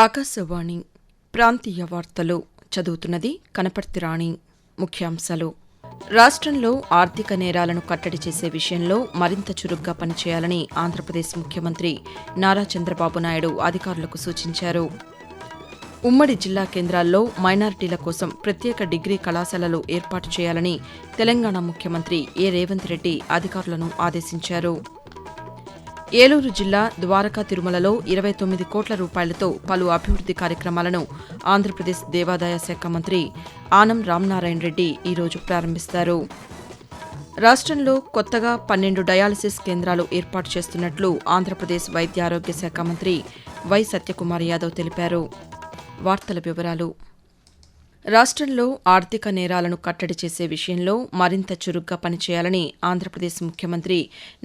ఆకాశవాణి ప్రాంతీయ వార్తలు చదువుతున్నది కనపర్తి రాణి. ముఖ్యాంశాలు: రాష్ట్రంలో ఆర్థిక నేరాలను కట్టడి చేసే విషయంలో మరింత చురుగ్గా పనిచేయాలని ఆంధ్రప్రదేశ్ ముఖ్యమంత్రి నారా చంద్రబాబు నాయుడు అధికారులకు సూచించారు. ఉమ్మడి జిల్లా కేంద్రాల్లో మైనారిటీల కోసం ప్రత్యేక డిగ్రీ కళాశాలలు ఏర్పాటు చేయాలని తెలంగాణ ముఖ్యమంత్రి రేవంత్ రెడ్డి అధికారులను ఆదేశించారు. ఏలూరు జిల్లా ద్వారకా తిరుమలలో 29 కోట్ల రూపాయలతో పలు అభివృద్ది కార్యక్రమాలను ఆంధ్రప్రదేశ్ దేవాదాయ శాఖ మంత్రి ఆనం రామనారాయణ రెడ్డి ఈరోజు ప్రారంభిస్తారు. రాష్ట్రంలో కొత్తగా 12 డయాలసిస్ కేంద్రాలు ఏర్పాటు చేస్తున్నట్లు ఆంధ్రప్రదేశ్ వైద్య ఆరోగ్య శాఖ మంత్రి వై సత్యకుమార్ యాదవ్ తెలిపారు. వార్తల వివరాలు: రాష్ట్రంలో ఆర్థిక నేరాలను కట్టడి చేసే విషయంలో మరింత చురుగ్గా పనిచేయాలని ఆంధ్రప్రదేశ్ ముఖ్యమంత్రి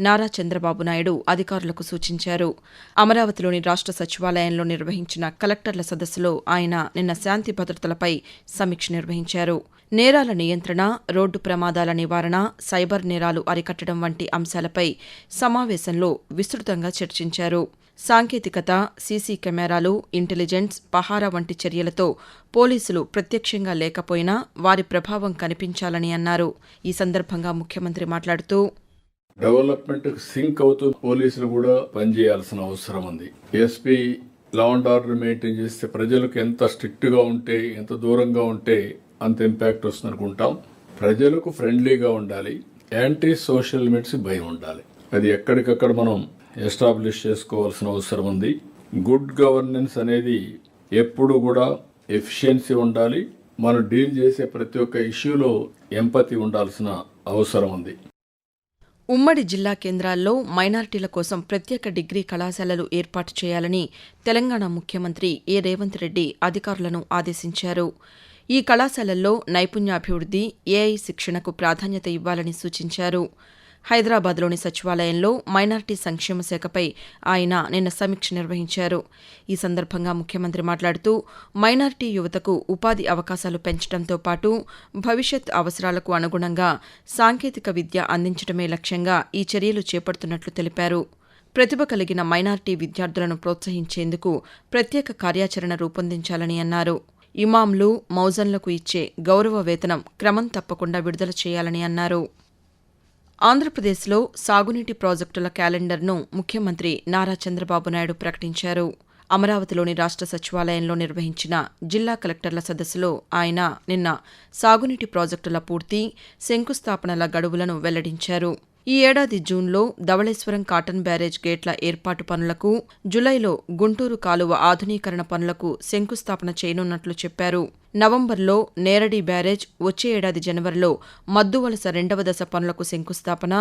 నారా చంద్రబాబు నాయుడు అధికారులకు సూచించారు. అమరావతిలోని రాష్ట్ర సచివాలయంలో నిర్వహించిన కలెక్టర్ల సదస్సులో ఆయన నిన్న శాంతి భద్రతలపై సమీక్ష నిర్వహించారు. నేరాల నియంత్రణ, రోడ్డు ప్రమాదాల నివారణ, సైబర్ నేరాలు అరికట్టడం వంటి అంశాలపై సమావేశంలో విస్తృతంగా చర్చించారు. సాంకేతికత, సీసీ కెమెరాలు, ఇంటెలిజెన్స్, పహారా వంటి చర్యలతో పోలీసులు ప్రత్యక్షంగా లేకపోయినా వారి ప్రభావం కనిపించాలని అన్నారు. ఈ సందర్భంగా ముఖ్యమంత్రి మాట్లాడుతూ, డెవలప్మెంట్ సింక్ అవుతూ పోలీసులు కూడా పనిచేయాల్సిన అవసరం ఉంది. SP law and order maintain చేస్తే ప్రజలకు ఎంత స్ట్రిక్ట్ గా ఉంటే, ఎంత దూరంగా ఉంటే అంత ఇంపాక్ట్ వస్తుంది అనుకుంటాం. ప్రజలకు ఫ్రెండ్లీగా ఉండాలి, యాంటీ సోషల్ ఎలిమెంట్స్ భయం ఉండాలి. అది ఎక్కడికక్కడ మనం ఎస్టాబ్లిష్ చేసుకోవాల్సిన అవసరం ఉంది. గుడ్ గవర్నెన్స్ అనేది ఎప్పుడు కూడా ఎఫిషియన్సీ ఉండాలి. మనం డీల్ చేసే ప్రతి ఒక్క ఇష్యూలో ఎంపతి ఉండాల్సిన అవసరం ఉంది. ఉమ్మడి జిల్లా కేంద్రాల్లో మైనారిటీల కోసం ప్రత్యేక డిగ్రీ కళాశాలలు ఏర్పాటు చేయాలని తెలంగాణ ముఖ్యమంత్రి రేవంత్ రెడ్డి అధికారులను ఆదేశించారు. ఈ కళాశాలల్లో నైపుణ్యాభివృద్ది, ఏఐ శిక్షణకు ప్రాధాన్యత ఇవ్వాలని సూచించారు. హైదరాబాద్లోని సచివాలయంలో మైనారిటీ సంక్షేమ శాఖపై ఆయన నిన్న సమీక్ష నిర్వహించారు. ఈ సందర్భంగా ముఖ్యమంత్రి మాట్లాడుతూ, మైనారిటీ యువతకు ఉపాధి అవకాశాలు పెంచడంతో పాటు భవిష్యత్ అవసరాలకు అనుగుణంగా సాంకేతిక విద్య అందించడమే లక్ష్యంగా ఈ చర్యలు చేపడుతున్నట్లు తెలిపారు. ప్రతిభ కలిగిన మైనారిటీ విద్యార్థులను ప్రోత్సహించేందుకు ప్రత్యేక కార్యాచరణ రూపొందించాలని అన్నారు. ఇమాంలు, మౌజన్లకు ఇచ్చే గౌరవ వేతనం క్రమం తప్పకుండా విడుదల చేయాలని అన్నారు. ఆంధ్రప్రదేశ్లో సాగునీటి ప్రాజెక్టుల క్యాలెండర్ను ముఖ్యమంత్రి నారా చంద్రబాబు నాయుడు ప్రకటించారు. అమరావతిలోని రాష్ట్ర సచివాలయంలో నిర్వహించిన జిల్లా కలెక్టర్ల సదస్సులో ఆయన నిన్న సాగునీటి ప్రాజెక్టుల పూర్తి, శంకుస్థాపనల గడువులను వెల్లడించారు. ఈ ఏడాది జూన్లో ధవళేశ్వరం కాటన్ బ్యారేజ్ గేట్ల ఏర్పాటు పనులకు, జులైలో గుంటూరు కాలువ ఆధునీకరణ పనులకు శంకుస్థాపన చేయనున్నట్లు చెప్పారు. నవంబర్లో నేరడి బ్యారేజ్, వచ్చే ఏడాది జనవరిలో మద్దువలస 2వ దశ పనులకు శంకుస్థాపన,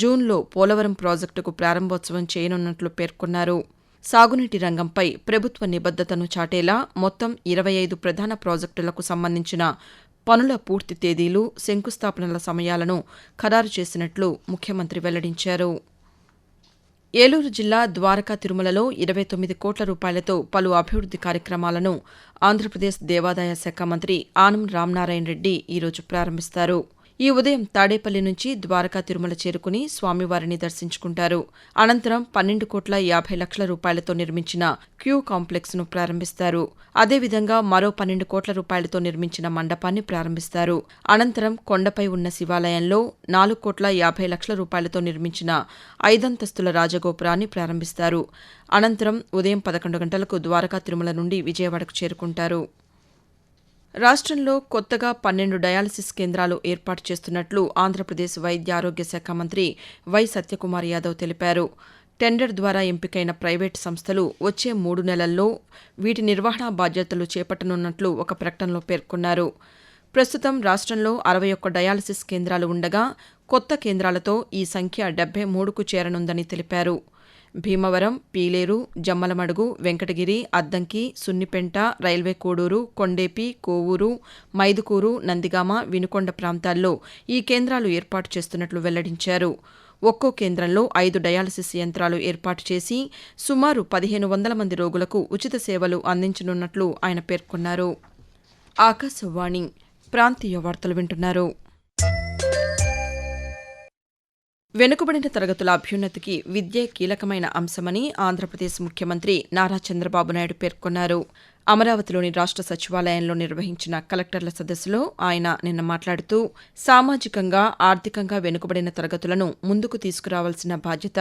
జూన్లో పోలవరం ప్రాజెక్టుకు ప్రారంభోత్సవం చేయనున్నట్లు పేర్కొన్నారు. సాగునీటి రంగంపై ప్రభుత్వ నిబద్ధతను చాటేలా మొత్తం 25 ప్రధాన ప్రాజెక్టులకు సంబంధించిన పనుల పూర్తి తేదీలు, శంకుస్థాపనల సమయాలను ఖరారు చేసినట్లు ముఖ్యమంత్రి వెల్లడించారు. ఏలూరు జిల్లా ద్వారకా తిరుమలలో 29 కోట్ల రూపాయలతో పలు అభివృద్ది కార్యక్రమాలను ఆంధ్రప్రదేశ్ దేవాదాయ శాఖ మంత్రి ఆనం రామనారాయణ రెడ్డి ఈరోజు ప్రారంభిస్తారు. ఈ ఉదయం తాడేపల్లి నుంచి ద్వారకా తిరుమల చేరుకుని స్వామివారిని దర్శించుకుంటారు. అనంతరం 12 కోట్ల 50 లక్షల రూపాయలతో నిర్మించిన క్యూ కాంప్లెక్స్ను ప్రారంభిస్తారు. అదేవిధంగా మరో 12 కోట్ల రూపాయలతో నిర్మించిన మండపాన్ని ప్రారంభిస్తారు. అనంతరం కొండపై ఉన్న శివాలయంలో 4 కోట్ల 50 లక్షల రూపాయలతో నిర్మించిన 5 అంతస్తుల రాజగోపురాన్ని ప్రారంభిస్తారు. అనంతరం ఉదయం 11 గంటలకు ద్వారకా తిరుమల నుండి విజయవాడకు చేరుకుంటారు. రాష్ట్రంలో కొత్తగా 12 డయాలసిస్ కేంద్రాలు ఏర్పాటు చేస్తున్నట్లు ఆంధ్రప్రదేశ్ వైద్య ఆరోగ్య శాఖ మంత్రి వై సత్యకుమార్ యాదవ్ తెలిపారు. టెండర్ ద్వారా ఎంపికైన ప్రైవేటు సంస్థలు వచ్చే 3 నెలల్లో వీటి నిర్వహణా బాధ్యతలు చేపట్టనున్నట్లు ఒక ప్రకటనలో పేర్కొన్నారు. ప్రస్తుతం రాష్ట్రంలో 61 డయాలసిస్ కేంద్రాలు ఉండగా కొత్త కేంద్రాలతో ఈ సంఖ్య 73కు చేరనుందని తెలిపారు. భీమవరం, పీలేరు, జమ్మలమడుగు, వెంకటగిరి, అద్దంకి, సున్నిపెంట, రైల్వే కోడూరు, కొండేపి, కోవూరు, మైదుకూరు, నందిగామ, వినుకొండ ప్రాంతాల్లో ఈ కేంద్రాలు ఏర్పాటు చేస్తున్నట్లు వెల్లడించారు. ఒక్కో కేంద్రంలో 5 డయాలసిస్ యంత్రాలు ఏర్పాటు చేసి సుమారు 1500 మంది రోగులకు ఉచిత సేవలు అందించనున్నట్లు ఆయన పేర్కొన్నారు. ఆకాశవాణి ప్రాంతీయ వార్తలు వింటున్నారు. వెనుకబడిన తరగతుల అభ్యున్నతికి విద్యే కీలకమైన అంశమని ఆంధ్రప్రదేశ్ ముఖ్యమంత్రి నారా చంద్రబాబు నాయుడు పేర్కొన్నారు. అమరావతిలోని రాష్ట్ర సచివాలయంలో నిర్వహించిన కలెక్టర్ల సదస్సులో ఆయన నిన్న మాట్లాడుతూ సామాజికంగా, ఆర్థికంగా వెనుకబడిన తరగతులను ముందుకు తీసుకురావాల్సిన బాధ్యత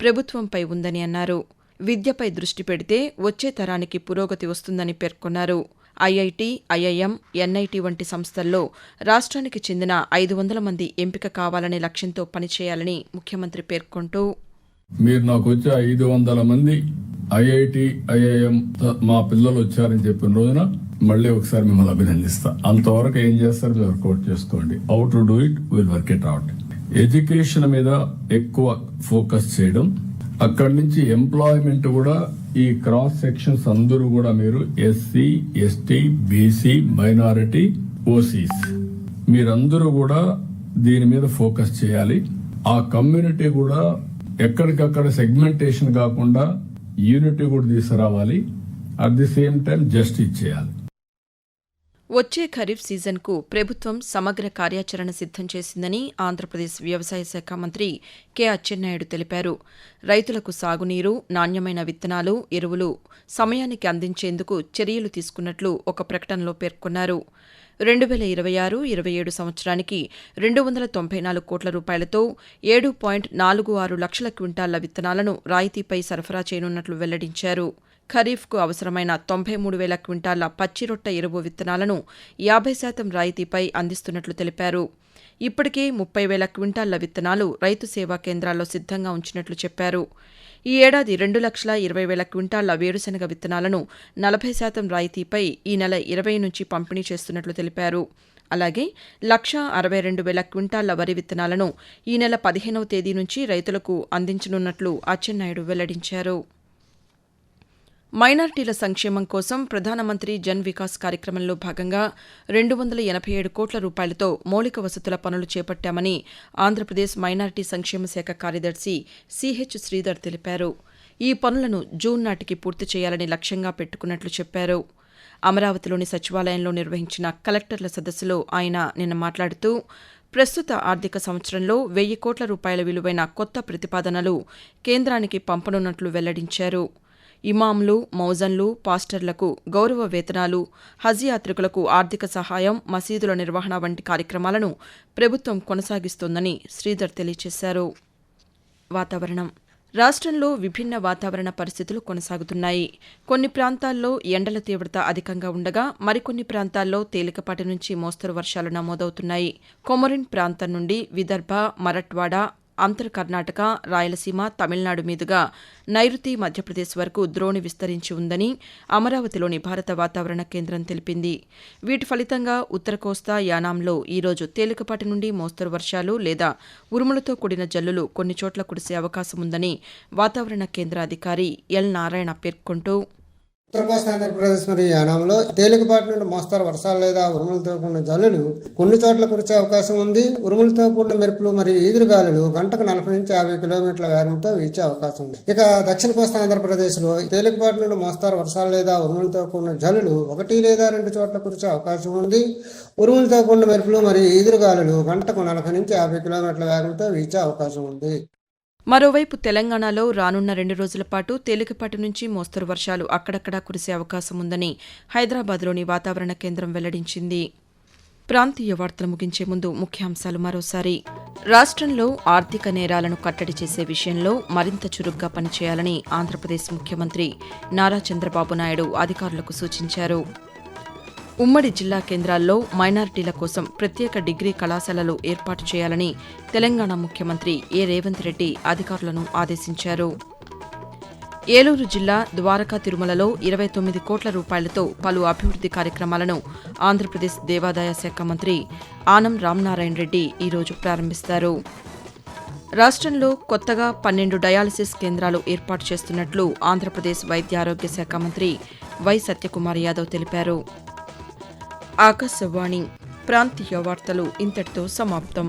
ప్రభుత్వంపై ఉందని అన్నారు. విద్యపై దృష్టి పెడితే వచ్చే తరానికి పురోగతి వస్తుందని పేర్కొన్నారు. ఐఐటి, ఐఐఎం, ఎన్ఐటి వంటి సంస్థల్లో రాష్ట్రానికి చెందిన 500 మంది ఎంపిక కావాలనే లక్ష్యంతో పనిచేయాలని ముఖ్యమంత్రి పేర్కొంటూ, మీరు నాకు వచ్చే 500 మంది ఐఐటి, ఐఐఎం మా పిల్లలు వచ్చారని చెప్పిన రోజున మళ్ళీ ఒకసారి మిమ్మల్ని అభినందిస్తా. అంతవరకు ఏం చేస్తారు మీరు వర్కౌట్ చేసుకోండి. How to do it, will work it out. Education మీద ఎక్కువ ఫోకస్ చేయడం, అక్కడి నుంచి ఎంప్లాయ్మెంట్ కూడా ఈ క్రాస్ సెక్షన్స్ అందరూ కూడా మీరు SC, ST, BC, minority, OCs మీరందరూ కూడా దీని మీద ఫోకస్ చేయాలి. ఆ కమ్యూనిటీ కూడా ఎక్కడికక్కడ సెగ్మెంటేషన్ కాకుండా యూనిటీ కూడా తీసుకురావాలి. At the same time justice చేయాలి. వచ్చే ఖరీఫ్ సీజన్కు ప్రభుత్వం సమగ్ర కార్యాచరణ సిద్దం చేసిందని ఆంధ్రప్రదేశ్ వ్యవసాయ శాఖ మంత్రి కె అచ్చెన్నాయుడు తెలిపారు. రైతులకు సాగునీరు, నాణ్యమైన విత్తనాలు, ఎరువులు సమయానికి అందించేందుకు చర్యలు తీసుకున్నట్లు ఒక ప్రకటనలో పేర్కొన్నారు. 2026-27 సంవత్సరానికి 294 కోట్ల రూపాయలతో 7.46 లక్షల క్వింటాళ్ల విత్తనాలను రాయితీపై సరఫరా చేయనున్నట్లు వెల్లడించారు. ఖరీఫ్కు అవసరమైన 93,000 క్వింటాళ్ల పచ్చిరొట్ట ఎరువు విత్తనాలను 50% రాయితీపై అందిస్తున్నట్లు తెలిపారు. ఇప్పటికే 30,000 క్వింటాళ్ల విత్తనాలు రైతు సేవా కేంద్రాల్లో సిద్దంగా ఉంచినట్లు చెప్పారు. ఈ ఏడాది 2,20,000 క్వింటాళ్ల వేరుశనగ విత్తనాలను 40% రాయితీపై ఈ నెల 20 నుంచి పంపిణీ చేస్తున్నట్లు తెలిపారు. అలాగే 1,62,000 క్వింటాళ్ల వరి విత్తనాలను ఈ నెల 15వ తేదీ నుంచి రైతులకు అందించనున్నట్లు అచ్చెన్నాయుడు వెల్లడించారు. మైనారిటీల సంక్షేమం కోసం ప్రధానమంత్రి జన్ వికాస్ కార్యక్రమంలో భాగంగా 287 కోట్ల రూపాయలతో మౌలిక వసతుల పనులు చేపట్టామని ఆంధ్రప్రదేశ్ మైనారిటీ సంక్షేమ శాఖ కార్యదర్శి సిహెచ్ శ్రీధర్ తెలిపారు. ఈ పనులను జూన్ నాటికి పూర్తి చేయాలని లక్ష్యంగా పెట్టుకున్నట్లు చెప్పారు. అమరావతిలోని సచివాలయంలో నిర్వహించిన కలెక్టర్ల సదస్సులో ఆయన నిన్న మాట్లాడుతూ ప్రస్తుత ఆర్థిక సంవత్సరంలో 1,000 కోట్ల రూపాయల విలువైన కొత్త ప్రతిపాదనలు కేంద్రానికి పంపనున్నట్లు వెల్లడించారు. ఇమాంలు, మౌజన్లు, పాస్టర్లకు గౌరవ వేతనాలు, హజ్ యాత్రికులకు ఆర్థిక సహాయం, మసీదుల నిర్వహణ వంటి కార్యక్రమాలను ప్రభుత్వం కొనసాగిస్తోందని శ్రీధర్ తెలియజేశారు. వాతావరణం. రాష్ట్రంలో విభిన్న వాతావరణ పరిస్థితులు కొనసాగుతున్నాయి. కొన్ని ప్రాంతాల్లో ఎండల తీవ్రత అధికంగా ఉండగా మరికొన్ని ప్రాంతాల్లో తేలికపాటి నుంచి మోస్తరు వర్షాలు నమోదవుతున్నాయి. కొమరిన్ ప్రాంతం నుండి విదర్భ, మరట్వాడ, అంతర్ కర్ణాటక, రాయలసీమ, తమిళనాడు మీదుగా నైరుతి మధ్యప్రదేశ్ వరకు ద్రోణి విస్తరించి ఉందని అమరావతిలోని భారత వాతావరణ కేంద్రం తెలిపింది. వీటి ఫలితంగా ఉత్తర కోస్తా, యానాంలో ఈరోజు తేలికపాటి నుండి మోస్తరు వర్షాలు లేదా ఉరుములతో కూడిన జల్లులు కొన్ని చోట్ల కురిసే అవకాశం ఉందని వాతావరణ కేంద్ర అధికారి ఎల్ నారాయణ పేర్కొంటూ, ఉత్తర కోస్తా ఆంధ్రప్రదేశ్ మరియు యానాంలో తేలికపాటి నుండి మోస్తరు వర్షాలు లేదా ఉరుములతో కూడిన జల్లులు కొన్ని చోట్ల కురిసే అవకాశం ఉంది. ఉరుములతో కూడిన మెరుపులు మరియు ఈదురుగాలులు గంటకు 40 నుంచి 50 కిలోమీటర్ల వేగంతో వీచే అవకాశం ఉంది. ఇక దక్షిణ కోస్తా ఆంధ్రప్రదేశ్ లో తేలికపాటి నుండి మోస్తరు వర్షాలు లేదా ఉరుములతో కూడిన జల్లులు 1 లేదా 2 చోట్ల కురిసే అవకాశం ఉంది. ఉరుములతో కూడిన మెరుపులు మరియు ఈదురుగాలులు గంటకు 40 నుంచి 50 కిలోమీటర్ల వేగంతో వీచే అవకాశం ఉంది. మరోవైపు తెలంగాణలో రానున్న 2 రోజుల పాటు తేలికపాటి నుంచి మోస్తరు వర్షాలు అక్కడక్కడా కురిసే అవకాశం ఉందని హైదరాబాద్లోని వాతావరణ కేంద్రం వెల్లడించింది. ప్రాంతీయ వార్తలు ముగించే ముందు ముఖ్యాంశాలు మరోసారి. రాష్ట్రంలో ఆర్థిక నేరాలను కట్టడి చేసే విషయంలో మరింత చురుగ్గా పనిచేయాలని ఆంధ్రప్రదేశ్ ముఖ్యమంత్రి నారా చంద్రబాబు నాయుడు అధికారులకు సూచించారు. ఉమ్మడి జిల్లా కేంద్రాల్లో మైనారిటీల కోసం ప్రత్యేక డిగ్రీ కళాశాలలు ఏర్పాటు చేయాలని తెలంగాణ ముఖ్యమంత్రి ఏ రేవంత్ రెడ్డి అధికారులను ఆదేశించారు. ఏలూరు జిల్లా ద్వారకా తిరుమలలో 29 కోట్ల రూపాయలతో పలు అభివృద్ది కార్యక్రమాలను ఆంధ్రప్రదేశ్ దేవాదాయ శాఖ మంత్రి ఆనం రామనారాయణ రెడ్డి ఈరోజు ప్రారంభిస్తారు. రాష్ట్రంలో కొత్తగా 12 డయాలసిస్ కేంద్రాలు ఏర్పాటు చేస్తున్నట్లు ఆంధ్రప్రదేశ్ వైద్య ఆరోగ్య శాఖ మంత్రి వై సత్యకుమార్ యాదవ్ తెలిపారు. ఆకాశవాణి ప్రాంతీయ వార్తలు ఇంతటితో సమాప్తం.